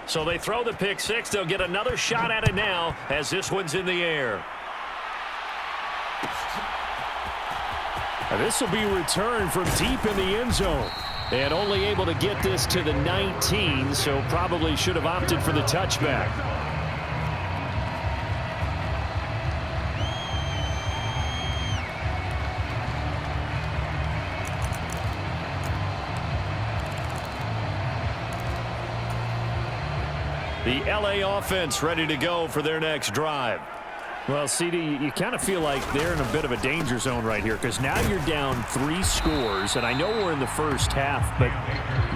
So they throw the pick six. They'll get another shot at it now as this one's in the air. This will be returned from deep in the end zone. And only able to get this to the 19, so probably should have opted for the touchback. The LA offense ready to go for their next drive. Well, CD, you kind of feel like they're in a bit of a danger zone right here because now you're down 3 scores, and I know we're in the first half, but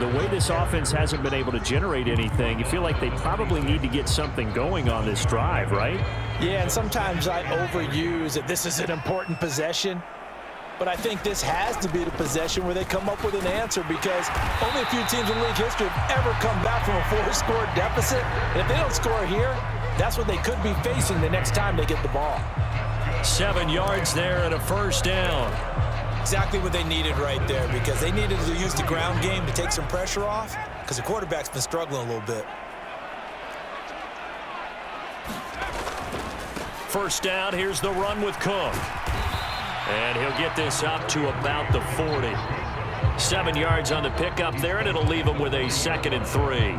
the way this offense hasn't been able to generate anything, you feel like they probably need to get something going on this drive, right? Yeah, and sometimes I overuse that this is an important possession, but I think this has to be the possession where they come up with an answer because only a few teams in league history have ever come back from a 4-score deficit, and if they don't score here, that's what they could be facing the next time they get the ball. 7 yards there and a first down. Exactly what they needed right there because they needed to use the ground game to take some pressure off because the quarterback's been struggling a little bit. First down, here's the run with Cook. And he'll get this up to about the 40. 7 yards on the pickup there, and it'll leave him with a 2nd and 3.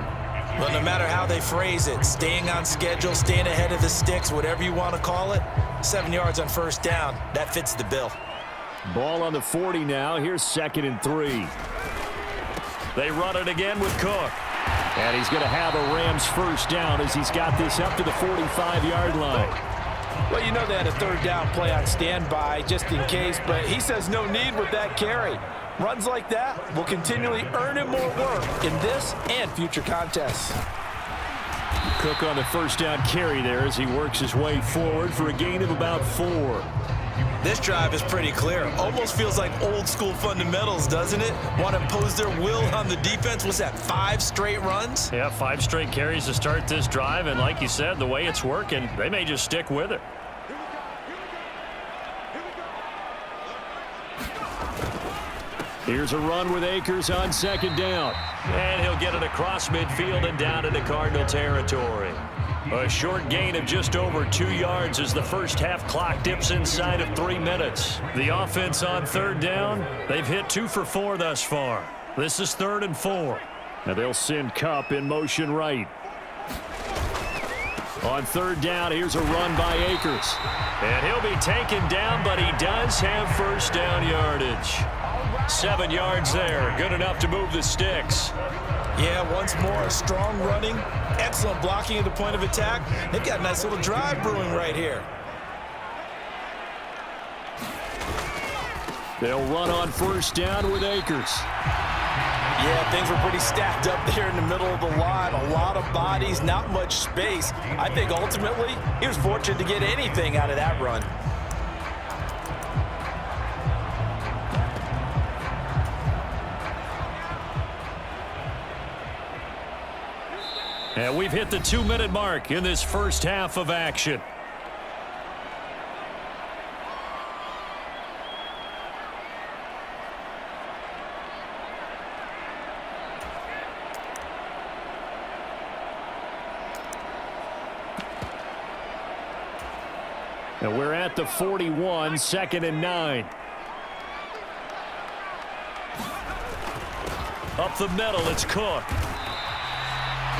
Well, no matter how they phrase it, staying on schedule, staying ahead of the sticks, whatever you want to call it, 7 yards on first down, that fits the bill. Ball on the 40 now. Here's 2nd and 3. They run it again with Cook. And he's going to have a Rams first down as he's got this up to the 45-yard line. Well, you know they had a 3rd down play on standby just in case, but he says no need with that carry. Runs like that will continually earn him more work in this and future contests. Cook on the first down carry there as he works his way forward for a gain of about 4. This drive is pretty clear. Almost feels like old school fundamentals, doesn't it? Want to impose their will on the defense. Was that 5 straight runs? Yeah, 5 straight carries to start this drive, and like you said, the way it's working, they may just stick with it. Here's a run with Akers on 2nd down. And he'll get it across midfield and down into Cardinal territory. A short gain of just over 2 yards as the first half clock dips inside of 3 minutes. The offense on 3rd down, they've hit 2 for 4 thus far. This is 3rd and 4. Now they'll send Kupp in motion right. On 3rd down, here's a run by Akers. And he'll be taken down, but he does have first down yardage. 7 yards there, good enough to move the sticks. Yeah, once more, strong running, excellent blocking at the point of attack. They've got a nice little drive brewing right here. They'll run on first down with Akers. Yeah, things were pretty stacked up there in the middle of the line. A lot of bodies, not much space. I think ultimately he was fortunate to get anything out of that run. And we've hit the 2-minute mark in this first half of action. And we're at the 41, 2nd and 9. Up the middle, it's Cook.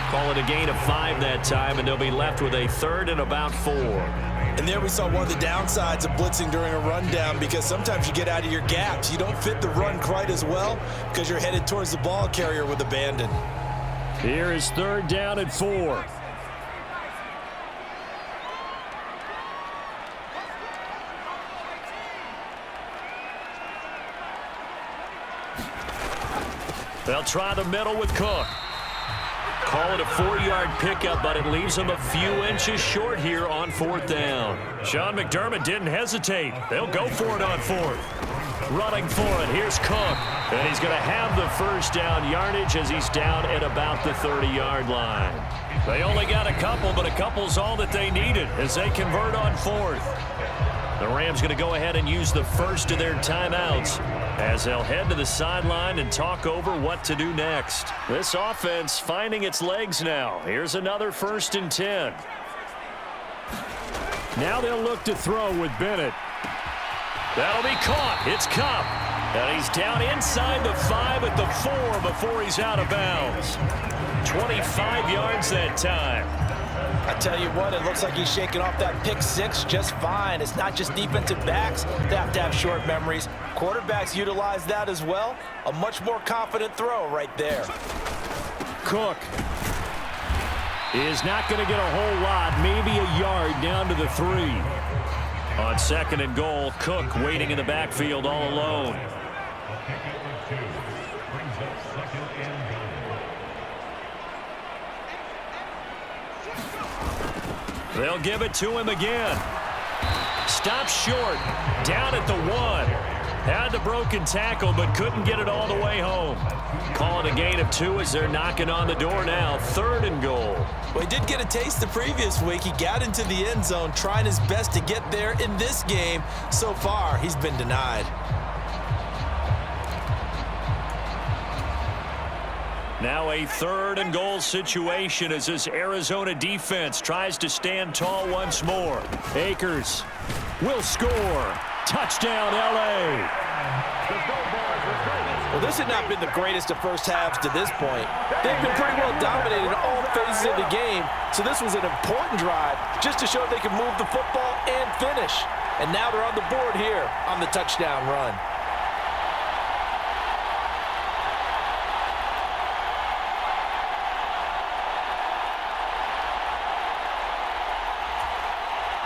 Call it a gain of 5 that time, and they'll be left with a 3rd and about 4. And there we saw one of the downsides of blitzing during a rundown because sometimes you get out of your gaps. You don't fit the run quite as well because you're headed towards the ball carrier with abandon. Here is 3rd down and 4. They'll try the middle with Cook. Call it a 4-yard pickup, but it leaves them a few inches short here on 4th down. Sean McDermott didn't hesitate. They'll go for it on 4th. Running for it, here's Cook. And he's going to have the first down yardage as he's down at about the 30-yard line. They only got a couple, but a couple's all that they needed as they convert on 4th. The Rams going to go ahead and use the first of their timeouts as they'll head to the sideline and talk over what to do next. This offense finding its legs now. Here's another 1st and 10. Now they'll look to throw with Bennett. That'll be caught. It's Kupp. And he's down inside the 5 at the 4 before he's out of bounds. 25 yards that time. I tell you what, it looks like he's shaking off that pick 6 just fine. It's not just defensive backs that have short memories. Quarterbacks utilize that as well. A much more confident throw right there. Cook is not going to get a whole lot, maybe a yard down to the 3. On 2nd and goal, Cook waiting in the backfield all alone. They'll give it to him again. Stops short. Down at the 1. Had the broken tackle, but couldn't get it all the way home. Calling a gain of 2 as they're knocking on the door now. 3rd and goal. Well, he did get a taste the previous week. He got into the end zone, trying his best to get there in this game. So far, he's been denied. Now a 3rd and goal situation as this Arizona defense tries to stand tall once more. Akers will score. Touchdown, L.A. Well, this had not been the greatest of first halves to this point. They've been pretty well dominated in all phases of the game, so this was an important drive just to show they can move the football and finish. And now they're on the board here on the touchdown run.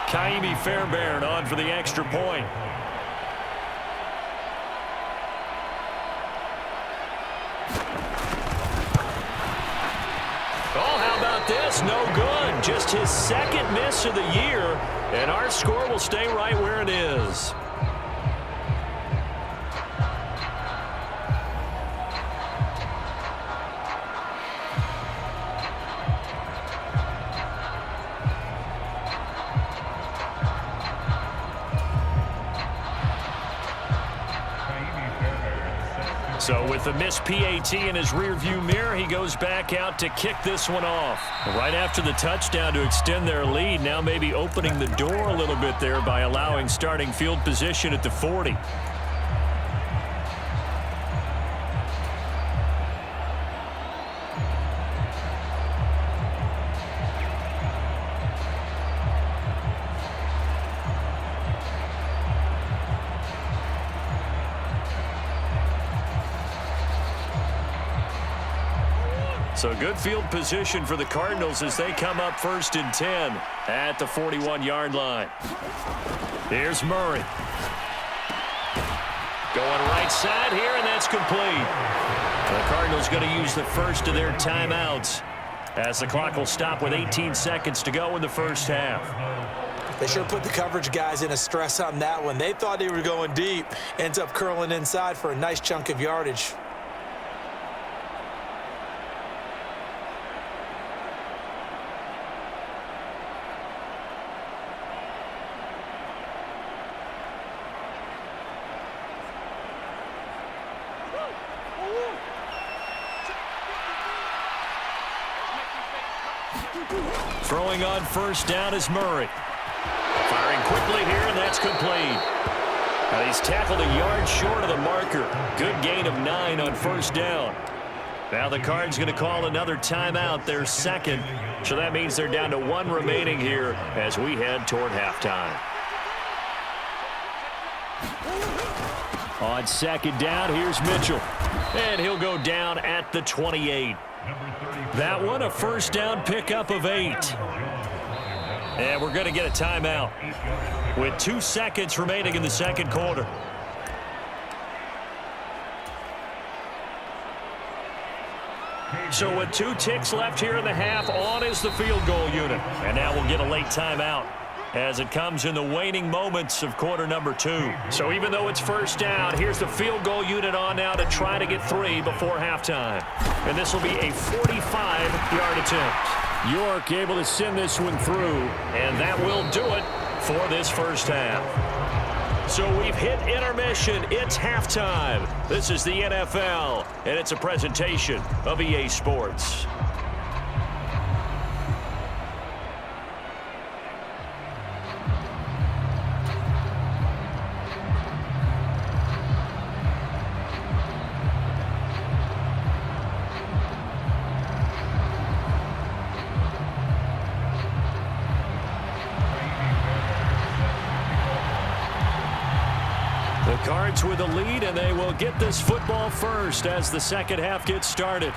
Kaimi Fairbairn on for the extra point. Oh, how about this? No good. Just his 2nd miss of the year, and our score will stay right where it is. So with the missed PAT in his rearview mirror, he goes back out to kick this one off. Right after the touchdown to extend their lead, now maybe opening the door a little bit there by allowing starting field position at the 40. So good field position for the Cardinals as they come up 1st and 10 at the 41-yard line. Here's Murray. Going right side here, and that's complete. The Cardinals going to use the first of their timeouts as the clock will stop with 18 seconds to go in the first half. They sure put the coverage guys in a stress on that one. They thought they were going deep. Ends up curling inside for a nice chunk of yardage. Throwing on 1st down is Murray. Firing quickly here, and that's complete. Now he's tackled a yard short of the marker. Good gain of 9 on 1st down. Now the Cards going to call another timeout, their 2nd. So that means they're down to 1 remaining here as we head toward halftime. On 2nd down, here's Mitchell. And he'll go down at the 28. That one a 1st down pickup of 8. And we're going to get a timeout with 2 seconds remaining in the 2nd quarter. So with 2 ticks left here in the half, on is the field goal unit. And now we'll get a late timeout as it comes in the waning moments of quarter number 2. So even though it's 1st down, here's the field goal unit on now to try to get 3 before halftime. And this will be a 45-yard attempt. York able to send this one through. And that will do it for this first half. So we've hit intermission. It's halftime. This is the NFL, and it's a presentation of EA Sports. The Cards with a lead, and they will get this football first as the second half gets started.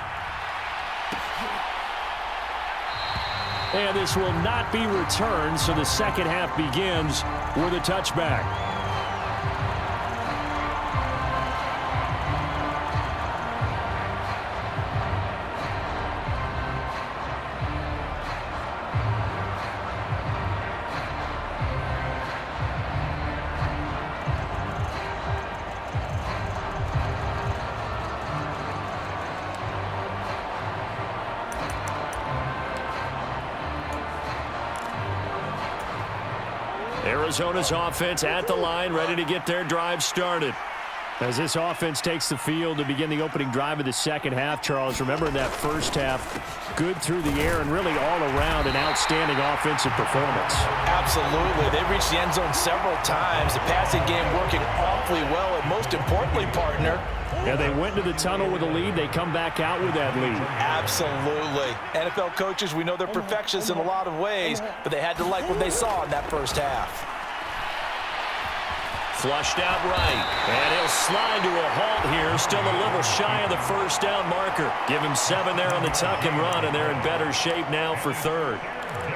And this will not be returned, so the second half begins with a touchback. Arizona's offense at the line, ready to get their drive started. As this offense takes the field to begin the opening drive of the second half, Charles, remember in that first half, good through the air and really all around an outstanding offensive performance. Absolutely. They reached the end zone several times. The passing game working awfully well, and most importantly, partner, yeah, they went into the tunnel with a lead. They come back out with that lead. Absolutely. NFL coaches, we know they're perfectionists in a lot of ways, but they had to like what they saw in that first half. Flushed out right, and he'll slide to a halt here, still a little shy of the first down marker. Give him 7 there on the tuck and run, and they're in better shape now for third.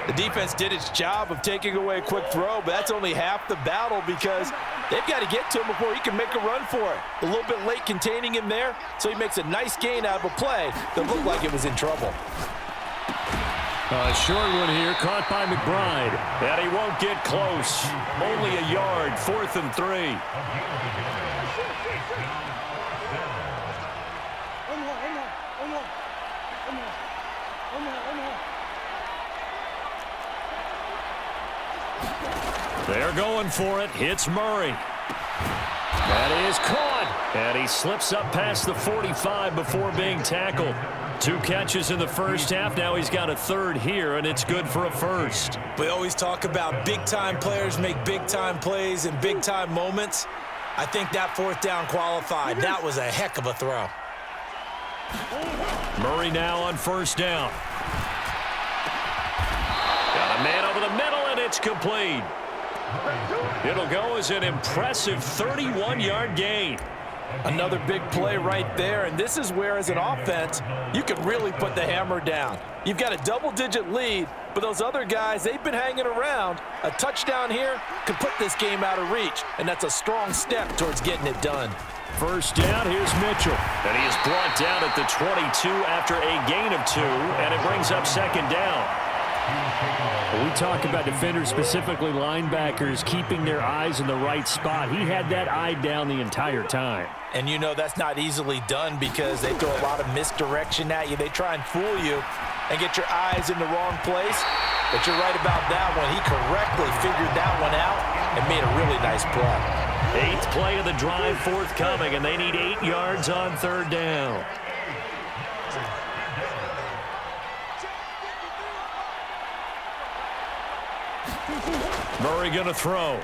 The defense did its job of taking away a quick throw, but that's only half the battle because they've got to get to him before he can make a run for it. A little bit late containing him there, so he makes a nice gain out of a play that looked like it was in trouble. A short one here, caught by McBride. And he won't get close. Only a yard, 4th and 3. They're going for it. Hits Murray. That is caught. And he slips up past the 45 before being tackled. 2 catches in the first half. Now he's got a third here, and it's good for a first. We always talk about big-time players make big-time plays in big-time moments. I think that 4th down qualified. That was a heck of a throw. Murray now on 1st down. Got a man over the middle, and it's complete. It'll go as an impressive 31-yard gain. Another big play right there, and this is where, as an offense, you can really put the hammer down. You've got a double-digit lead, but those other guys, they've been hanging around. A touchdown here could put this game out of reach, and that's a strong step towards getting it done. 1st down, here's Mitchell. And he is brought down at the 22 after a gain of 2, and it brings up 2nd down. We talk about defenders, specifically linebackers, keeping their eyes in the right spot. He had that eye down the entire time. And you know that's not easily done because they throw a lot of misdirection at you. They try and fool you and get your eyes in the wrong place. But you're right about that one. He correctly figured that one out and made a really nice play. 8th play of the drive forthcoming, and they need 8 yards on 3rd down. Murray going to throw.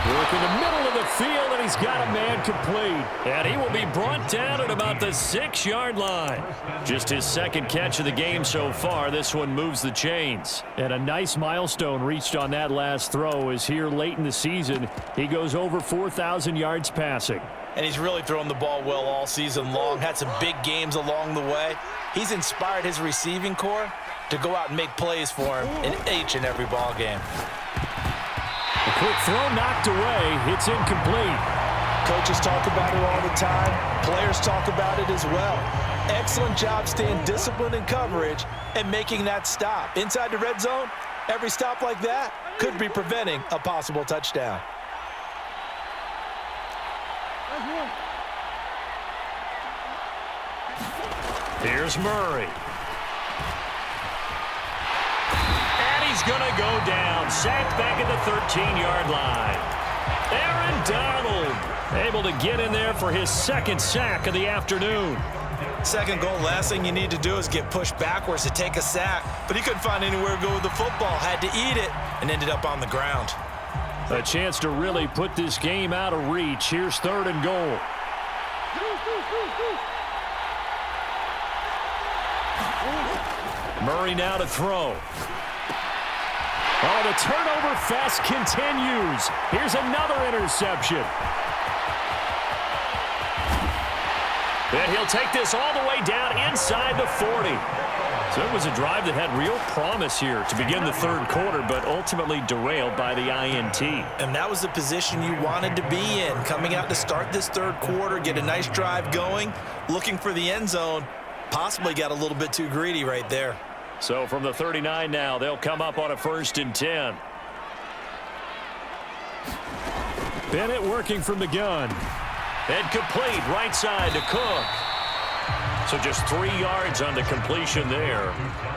Work in the middle of the field, and he's got a man complete. And he will be brought down at about the 6-yard line. Just his 2nd catch of the game so far. This one moves the chains. And a nice milestone reached on that last throw is here late in the season. He goes over 4,000 yards passing. And he's really thrown the ball well all season long. Had some big games along the way. He's inspired his receiving corps to go out and make plays for him in each and every ball game. A quick throw knocked away. It's incomplete. Coaches talk about it all the time. Players talk about it as well. Excellent job staying disciplined in coverage and making that stop. Inside the red zone, every stop like that could be preventing a possible touchdown. Here's Murray. And he's going to go down. Sacked back at the 13-yard line. Aaron Donald able to get in there for his second sack of the afternoon. Second goal, last thing you need to do is get pushed backwards to take a sack. But he couldn't find anywhere to go with the football. Had to eat it and ended up on the ground. A chance to really put this game out of reach. Here's 3rd and goal. Murray now to throw. Oh, the turnover fest continues. Here's another interception. And he'll take this all the way down inside the 40. So it was a drive that had real promise here to begin the 3rd quarter, but ultimately derailed by the INT. And that was the position you wanted to be in, coming out to start this 3rd quarter, get a nice drive going, looking for the end zone. Possibly got a little bit too greedy right there. So from the 39 now, they'll come up on a 1st and 10. Bennett working from the gun. And complete right side to Cook. So just 3 yards on the completion there.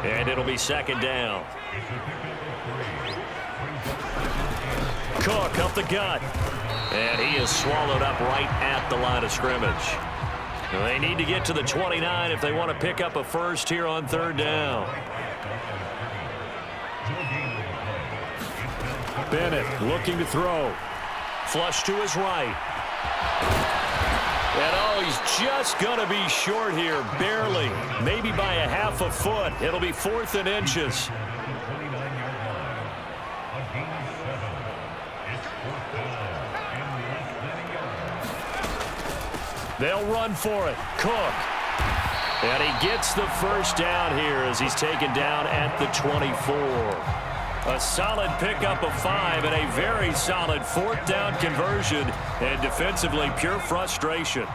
And it'll be 2nd down. Cook up the gut. And he is swallowed up right at the line of scrimmage. They need to get to the 29 if they want to pick up a first here on 3rd down. Bennett looking to throw. Flush to his right. And oh, he's just going to be short here, barely. Maybe by a half a foot. It'll be 4th and inches. They'll run for it. Cook. And he gets the first down here as he's taken down at the 24. A solid pickup of 5 and a very solid 4th down conversion. And defensively, pure frustration.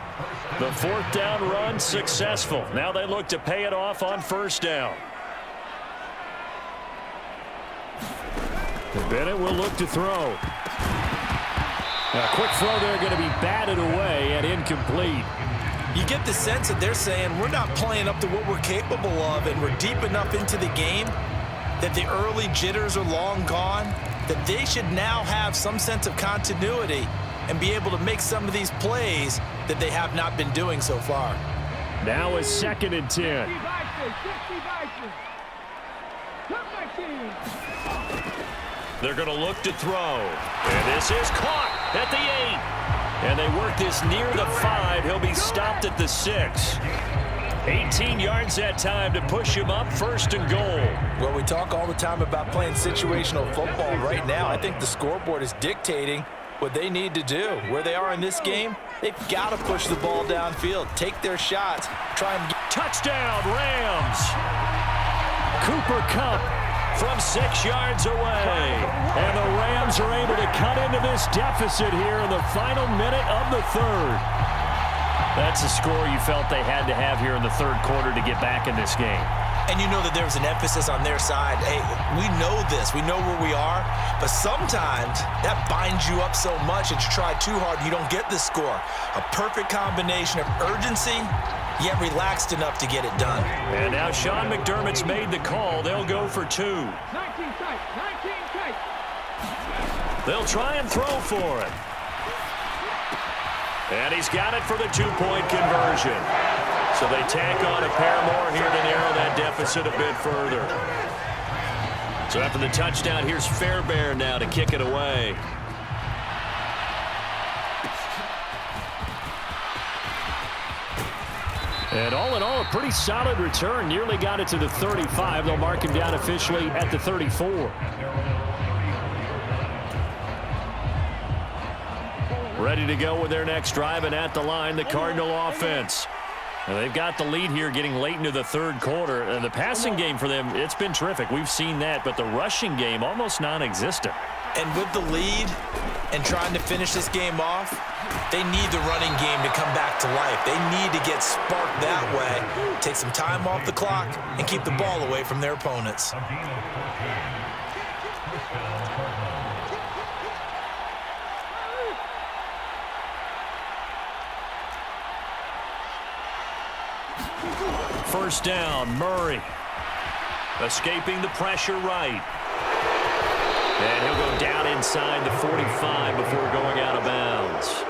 The 4th down run successful. Now they look to pay it off on 1st down. Bennett will look to throw. A quick throw there going to be batted away and incomplete. You get the sense that they're saying we're not playing up to what we're capable of, and we're deep enough into the game that the early jitters are long gone, that they should now have some sense of continuity and be able to make some of these plays that they have not been doing so far. Now is 2nd and 10. They're going to look to throw. And this is caught at the 8. And they work this near the 5. He'll be stopped at the 6. 18 yards that time to push him up, 1st and goal. Well, we talk all the time about playing situational football. Right now, I think the scoreboard is dictating what they need to do. Where they are in this game, they've got to push the ball downfield, take their shots, try and get... Touchdown, Rams. Cooper Kupp from 6 yards away. And the Rams are able to cut into this deficit here in the final minute of the 3rd. That's a score you felt they had to have here in the 3rd quarter to get back in this game. And you know that there was an emphasis on their side. Hey, we know this. We know where we are. But sometimes that binds you up so much that you try too hard, you don't get the score. A perfect combination of urgency, yet relaxed enough to get it done. And now Sean McDermott's made the call. They'll go for 2. 19 tight. They'll try and throw for it. And he's got it for the 2-point conversion. So they tack on a pair more here to narrow that deficit a bit further. So after the touchdown, here's Fairbairn now to kick it away. And all in all, a pretty solid return. Nearly got it to the 35. They'll mark him down officially at the 34. Ready to go with their next drive, and at the line, the Cardinal offense. Now they've got the lead here getting late into the 3rd quarter. The passing game for them, it's been terrific. We've seen that, but the rushing game almost non-existent. And with the lead and trying to finish this game off, they need the running game to come back to life. They need to get sparked that way, take some time off the clock, and keep the ball away from their opponents. First down, Murray. Escaping the pressure right. And he'll go down inside the 45 before going out of bounds.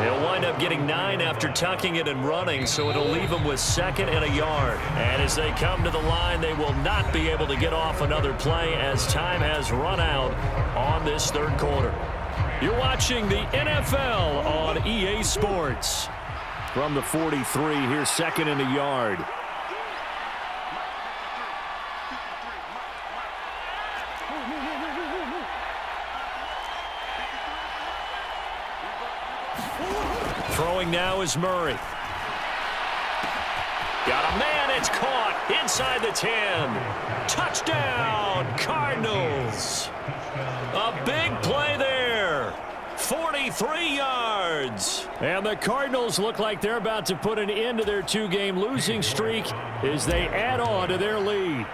He'll wind up getting 9 after tucking it and running, so it'll leave him with 2nd and a yard. And as they come to the line, they will not be able to get off another play as time has run out on this third quarter. You're watching the NFL on EA Sports. From the 43, here's 2nd and a yard. Throwing now is Murray. Got a man, it's caught inside the 10. Touchdown, Cardinals. A big play there. 43 yards. And the Cardinals look like they're about to put an end to their 2-game losing streak as they add on to their lead.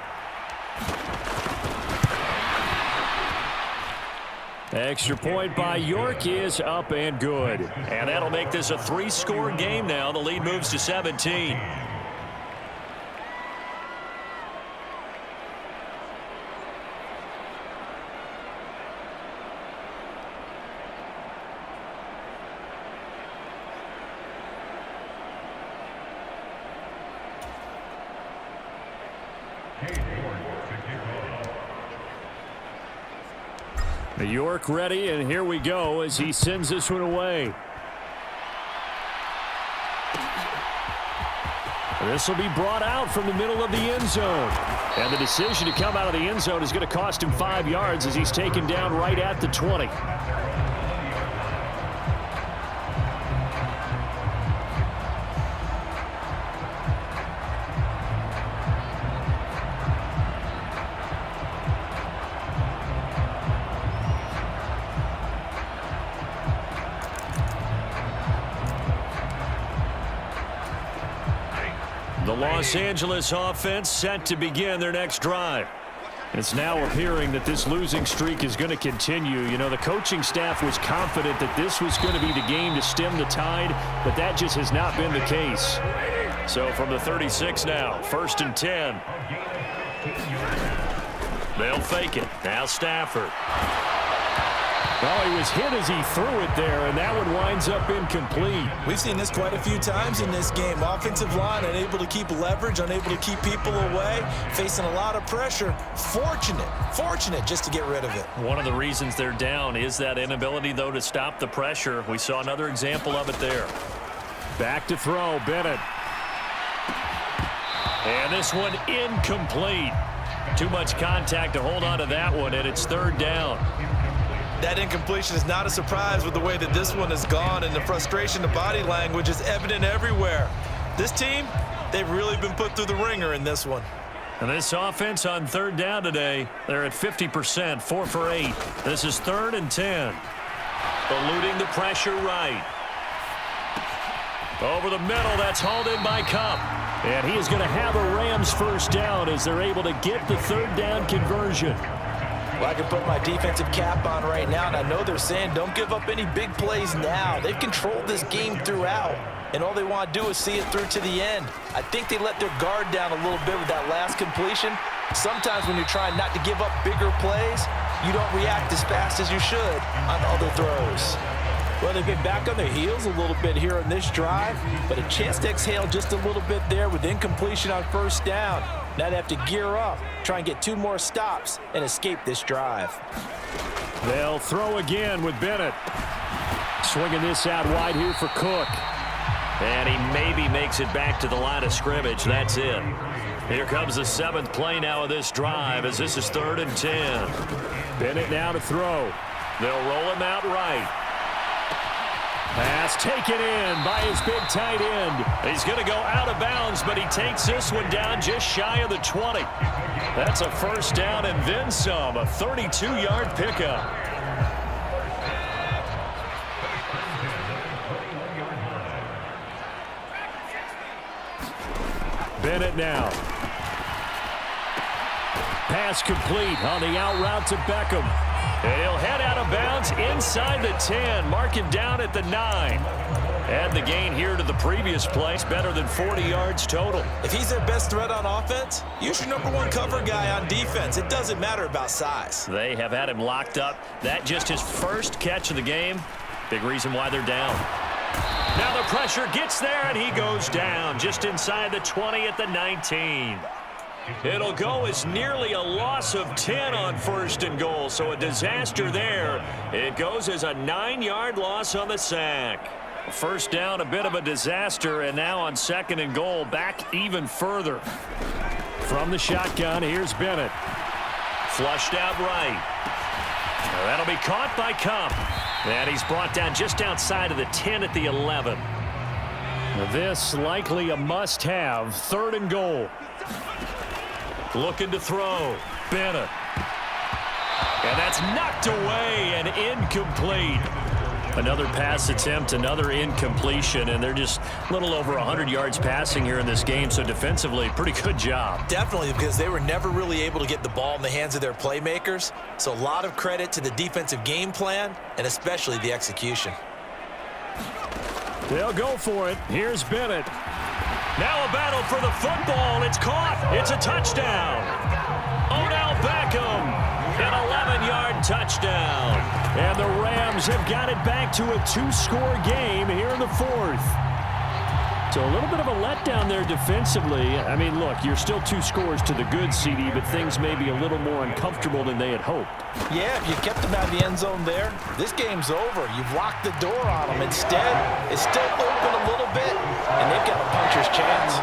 Extra point by York is up and good. And that'll make this a 3-score game now. The lead moves to 17. York ready, and here we go as he sends this one away. This will be brought out from the middle of the end zone. And the decision to come out of the end zone is going to cost him 5 yards as he's taken down right at the 20. The Los Angeles offense set to begin their next drive. It's now appearing that this losing streak is going to continue. You know, the coaching staff was confident that this was going to be the game to stem the tide, but that just has not been the case. So from the 36 now, 1st and 10. They'll fake it. Now Stafford. Well, he was hit as he threw it there, and that one winds up incomplete. We've seen this quite a few times in this game. Offensive line unable to keep leverage, unable to keep people away, facing a lot of pressure. Fortunate just to get rid of it. One of the reasons they're down is that inability, though, to stop the pressure. We saw another example of it there. Back to throw, Bennett. And this one incomplete. Too much contact to hold on to that one, and it's 3rd down. That incompletion is not a surprise with the way that this one has gone, and the frustration, the body language is evident everywhere. This team, they've really been put through the ringer in this one. And this offense on 3rd down today, they're at 50%, 4 for 8. This is 3rd and 10. Eluding the pressure right. Over the middle, that's hauled in by Cup. And he is going to have a Rams 1st down as they're able to get the 3rd down conversion. Well, I can put my defensive cap on right now, and I know they're saying don't give up any big plays now. They've controlled this game throughout, and all they want to do is see it through to the end. I think they let their guard down a little bit with that last completion. Sometimes when you're trying not to give up bigger plays, you don't react as fast as you should on other throws. Well, they've been back on their heels a little bit here on this drive, but a chance to exhale just a little bit there with incompletion on 1st down. Now they have to gear up, try and get 2 more stops, and escape this drive. They'll throw again with Bennett. Swinging this out wide here for Cook. And he maybe makes it back to the line of scrimmage. That's it. Here comes the 7th play now of this drive as this is 3rd and 10. Bennett now to throw. They'll roll him out right. Pass taken in by his big tight end. He's going to go out of bounds, but he takes this one down just shy of the 20. That's a 1st down and then some, a 32-yard pickup. Bennett now. Pass complete on the out route to Beckham. And he'll head out of bounds inside the 10. Mark him down at the 9. Add the gain here to the previous play. It's better than 40 yards total. If he's their best threat on offense, use your #1 cover guy on defense. It doesn't matter about size. They have had him locked up. That just his first catch of the game. Big reason why they're down. Now the pressure gets there, and he goes down just inside the 20 at the 19. It'll go as nearly a loss of 10 on 1st and goal, so a disaster there. It goes as a 9-yard loss on the sack. First down, a bit of a disaster, and now on 2nd and goal, back even further. From the shotgun, here's Bennett. Flushed out right. That'll be caught by Cup. And he's brought down just outside of the 10 at the 11. This likely a must-have. 3rd and goal. Looking to throw. Bennett. And that's knocked away and incomplete. Another pass attempt, another incompletion, and they're just a little over 100 yards passing here in this game, so defensively, pretty good job. Definitely, because they were never really able to get the ball in the hands of their playmakers, so a lot of credit to the defensive game plan, and especially the execution. They'll go for it. Here's Bennett. Now a battle for the football. It's caught. It's a touchdown. Odell Beckham. An 11-yard touchdown. And the Rams have got it back to a 2-score game here in the 4th. So a little bit of a letdown there defensively. I mean, look, you're still 2 scores to the good, CD, but things may be a little more uncomfortable than they had hoped. Yeah, if you kept them out of the end zone there, this game's over. You've locked the door on them. Instead, it's still open a little bit, and they've got a puncher's chance.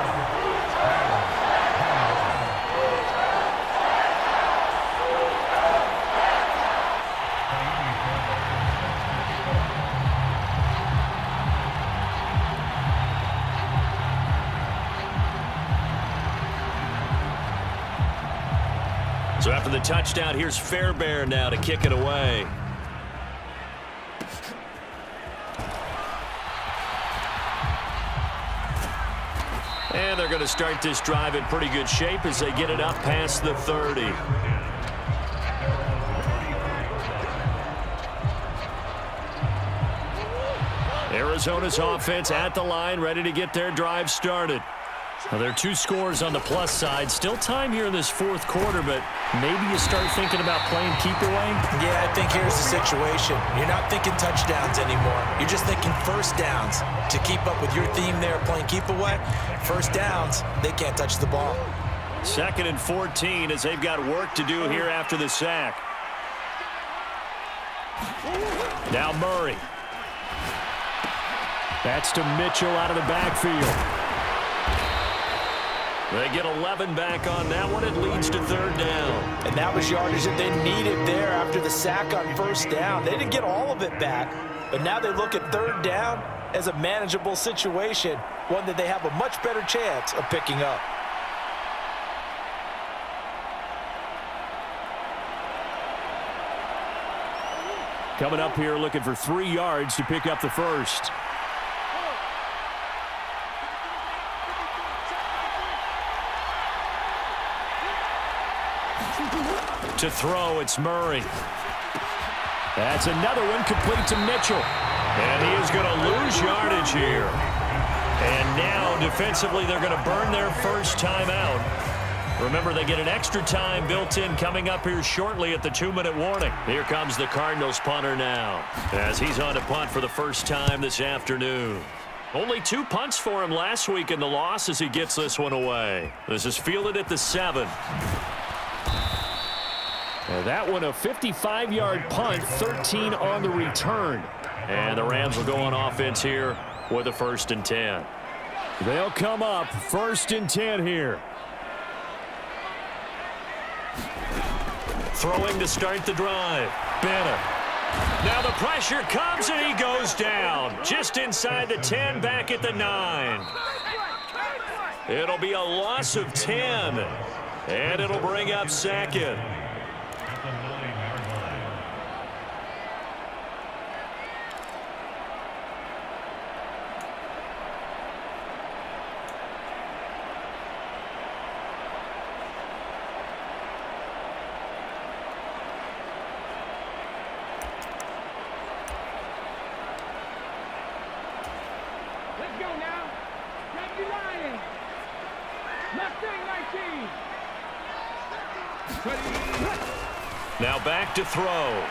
So after the touchdown, here's Fairbairn now to kick it away. And they're going to start this drive in pretty good shape as they get it up past the 30. Arizona's offense at the line, ready to get their drive started. Well, there are 2 scores on the plus side. Still time here in this 4th quarter, but maybe you start thinking about playing keep away? Yeah, I think here's the situation. You're not thinking touchdowns anymore. You're just thinking first downs. To keep up with your theme there, playing keep away, first downs, they can't touch the ball. 2nd and 14 as they've got work to do here after the sack. Now Murray. That's to Mitchell out of the backfield. They get 11 back on that one. It leads to 3rd down. And that was yardage that they needed there after the sack on 1st down. They didn't get all of it back, but now they look at 3rd down as a manageable situation, one that they have a much better chance of picking up. Coming up here looking for 3 yards to pick up the first. To throw, it's Murray. That's another one complete to Mitchell. And he is going to lose yardage here. And now, defensively, they're going to burn their first timeout. Remember, they get an extra time built in coming up here shortly at the 2-minute warning. Here comes the Cardinals punter now, as he's on to punt for the first time this afternoon. Only 2 punts for him last week in the loss as he gets this one away. This is fielded at the 7. And that one a 55-yard punt, 13 on the return. And the Rams will go on offense here with a 1st and 10. They'll come up 1st and 10 here. Throwing to start the drive. Bennett. Now the pressure comes and he goes down. Just inside the 10, back at the 9. It'll be a loss of 10. And it'll bring up 2nd. Now back to throw.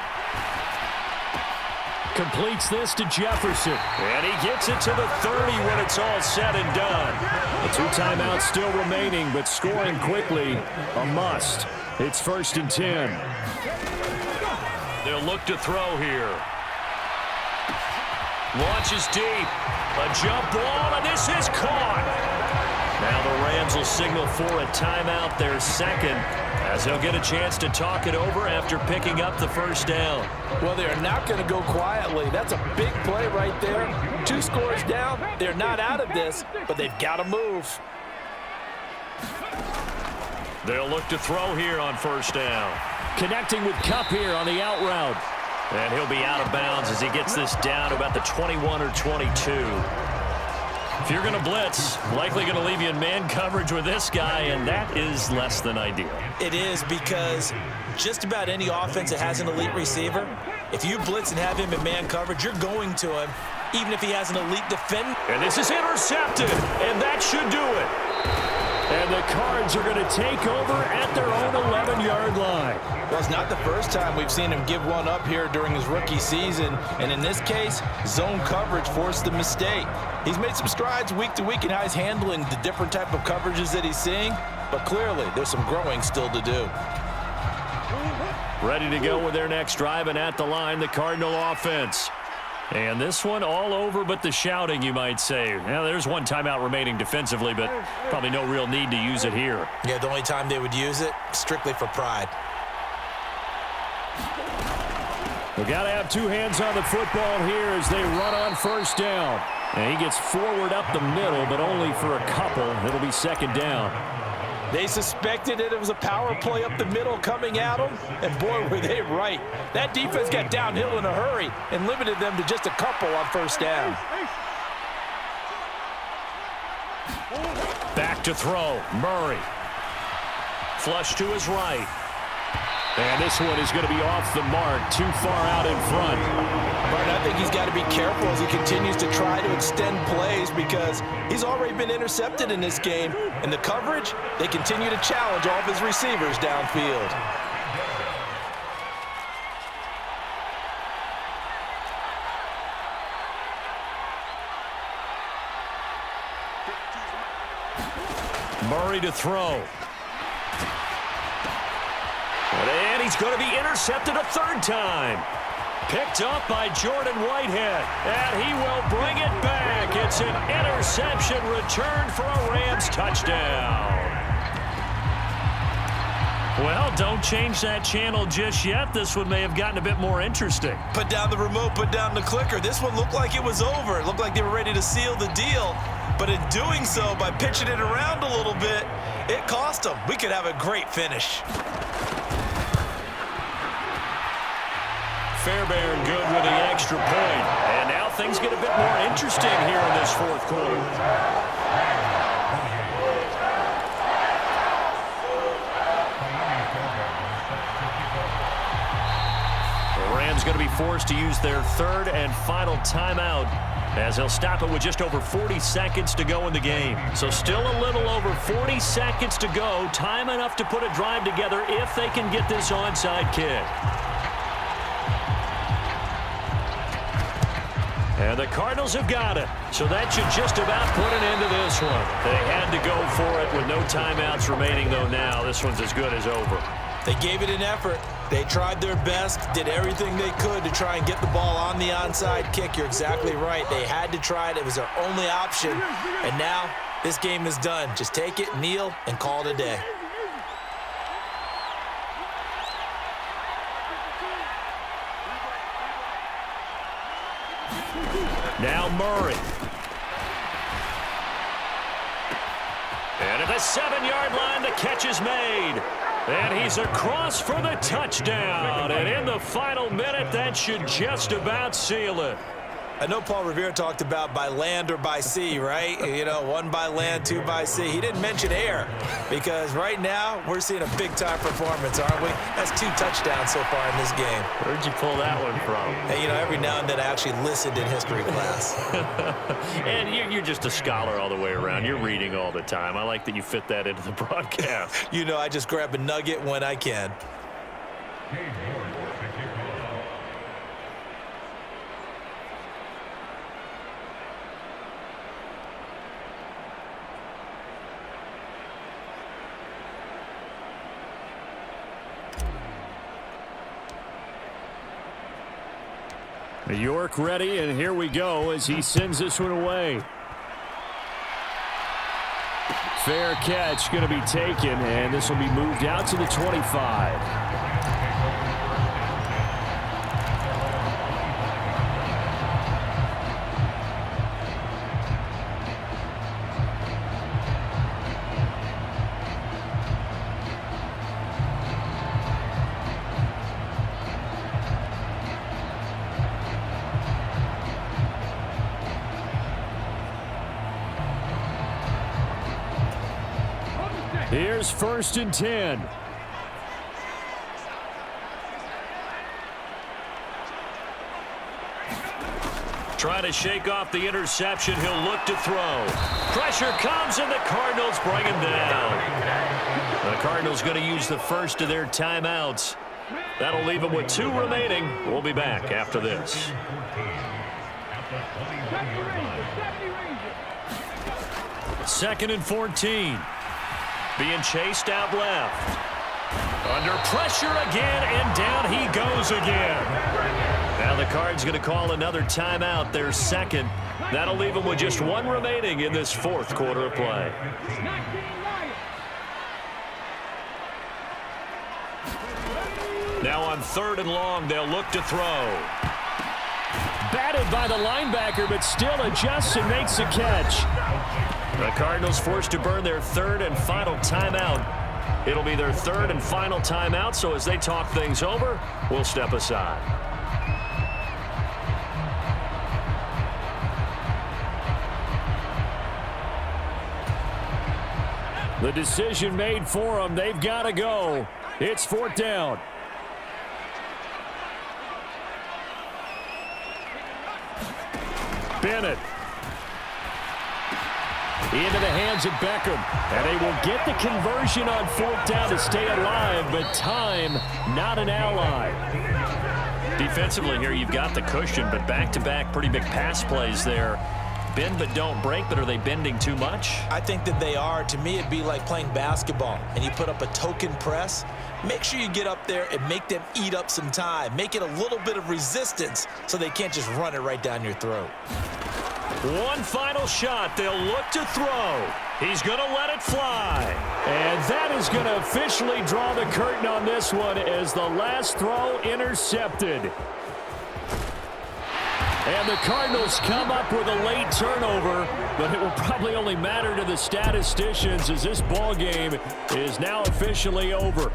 Completes this to Jefferson. And he gets it to the 30 when it's all said and done. The 2 timeouts still remaining, but scoring quickly, a must. It's 1st and 10. They'll look to throw here. Launches deep. A jump ball, and this is caught. Now the Rams will signal for a timeout, their second, as they'll get a chance to talk it over after picking up the first down. Well, they're not going to go quietly. That's a big play right there. 2 scores down. They're not out of this, but they've got to move. They'll look to throw here on first down. Connecting with Kupp here on the out route. And he'll be out of bounds as he gets this down to about the 21 or 22. If you're going to blitz, likely going to leave you in man coverage with this guy, and that is less than ideal. It is, because just about any offense that has an elite receiver, if you blitz and have him in man coverage, you're going to him, even if he has an elite defender. And this is intercepted, and that should do it. And the Cards are going to take over at their own 11-yard line. Well, it's not the first time we've seen him give one up here during his rookie season. And in this case, zone coverage forced the mistake. He's made some strides week to week in how he's handling the different type of coverages that he's seeing. But clearly, there's some growing still to do. Ready to go with their next drive, and at the line, the Cardinal offense. And this one all over but the shouting, you might say. Now, there's one timeout remaining defensively, but probably no real need to use it here. Yeah, the only time they would use it, strictly for pride. We've got to have 2 hands on the football here as they run on first down. And he gets forward up the middle, but only for a couple. It'll be 2nd down. They suspected it was a power play up the middle coming at them, and boy, were they right. That defense got downhill in a hurry and limited them to just a couple on first down. Back to throw. Murray. Flush to his right. And this one is going to be off the mark, too far out in front. But I think he's got to be careful as he continues to try to extend plays, because he's already been intercepted in this game. And the coverage, they continue to challenge all of his receivers downfield. Murray to throw. And he's going to be intercepted a 3rd time. Picked up by Jordan Whitehead, and he will bring it back. It's an interception return for a Rams touchdown. Well, don't change that channel just yet. This one may have gotten a bit more interesting. Put down the remote, put down the clicker. This one looked like it was over. It looked like they were ready to seal the deal. But in doing so, by pitching it around a little bit, it cost them. We could have a great finish. Fairbairn good with the extra point. And now things get a bit more interesting here in this 4th quarter. The Rams going to be forced to use their 3rd and final timeout, as they'll stop it with just over 40 seconds to go in the game. So still a little over 40 seconds to go. Time enough to put a drive together if they can get this onside kick. And the Cardinals have got it. So that should just about put an end to this one. They had to go for it with no timeouts remaining, though now this one's as good as over. They gave it an effort. They tried their best, did everything they could to try and get the ball on the onside kick. You're exactly right. They had to try it. It was their only option. And now this game is done. Just take it, kneel, and call it a day. Now Murray. And at the 7-yard line, the catch is made. And he's across for the touchdown. And in the final minute, that should just about seal it. I know Paul Revere talked about by land or by sea, right? You know, 1 by land, 2 by sea. He didn't mention air because right now we're seeing a big-time performance, aren't we? That's 2 touchdowns so far in this game. Where'd you pull that one from? Hey, you know, every now and then I actually listened in history class. And you're just a scholar all the way around. You're reading all the time. I like that you fit that into the broadcast. You know, I just grab a nugget when I can. York ready, and here we go as he sends this one away. Fair catch going to be taken, and this will be moved out to the 25. Here's 1st and 10. Trying to shake off the interception. He'll look to throw. Pressure comes, and the Cardinals bring him down. The Cardinals going to use the first of their timeouts. That'll leave them with 2 remaining. We'll be back after this. Second and 14. Being chased out left. Under pressure again, and down he goes again. Now the Cards going to call another timeout, their second. That'll leave them with just 1 remaining in this 4th quarter of play. Now on 3rd and long, they'll look to throw. Batted by the linebacker, but still adjusts and makes a catch. The Cardinals forced to burn their 3rd and final timeout. It'll be their 3rd and final timeout, so as they talk things over, we'll step aside. The decision made for them. They've got to go. It's 4th down. Bennett. Into the hands of Beckham. And they will get the conversion on 4th down to stay alive, but time not an ally. Defensively here, you've got the cushion, but back-to-back pretty big pass plays there. Bend but don't break, but are they bending too much? I think that they are. To me, it'd be like playing basketball, and you put up a token press. Make sure you get up there and make them eat up some time. Make it a little bit of resistance so they can't just run it right down your throat. One final shot. They'll look to throw. He's going to let it fly. And that is going to officially draw the curtain on this one as the last throw intercepted. And the Cardinals come up with a late turnover, but it will probably only matter to the statisticians as this ball game is now officially over.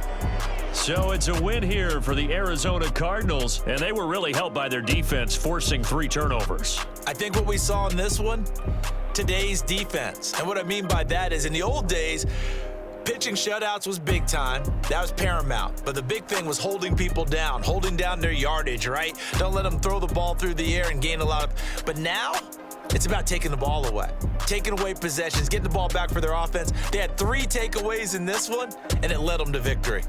So it's a win here for the Arizona Cardinals, and they were really helped by their defense forcing 3 turnovers. I think what we saw in this one, today's defense. And what I mean by that is in the old days, pitching shutouts was big time. That was paramount. But the big thing was holding people down, holding down their yardage, right? Don't let them throw the ball through the air and gain a lot of... But now, it's about taking the ball away. Taking away possessions, getting the ball back for their offense. They had 3 takeaways in this one, and it led them to victory.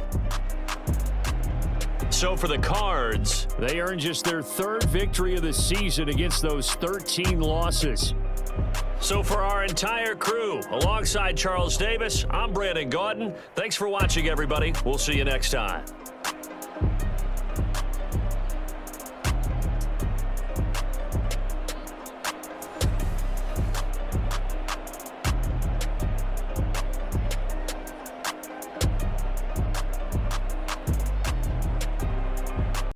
So for the Cards, they earned just their 3rd victory of the season against those 13 losses. So for our entire crew, alongside Charles Davis, I'm Brandon Gaudin. Thanks for watching, everybody. We'll see you next time.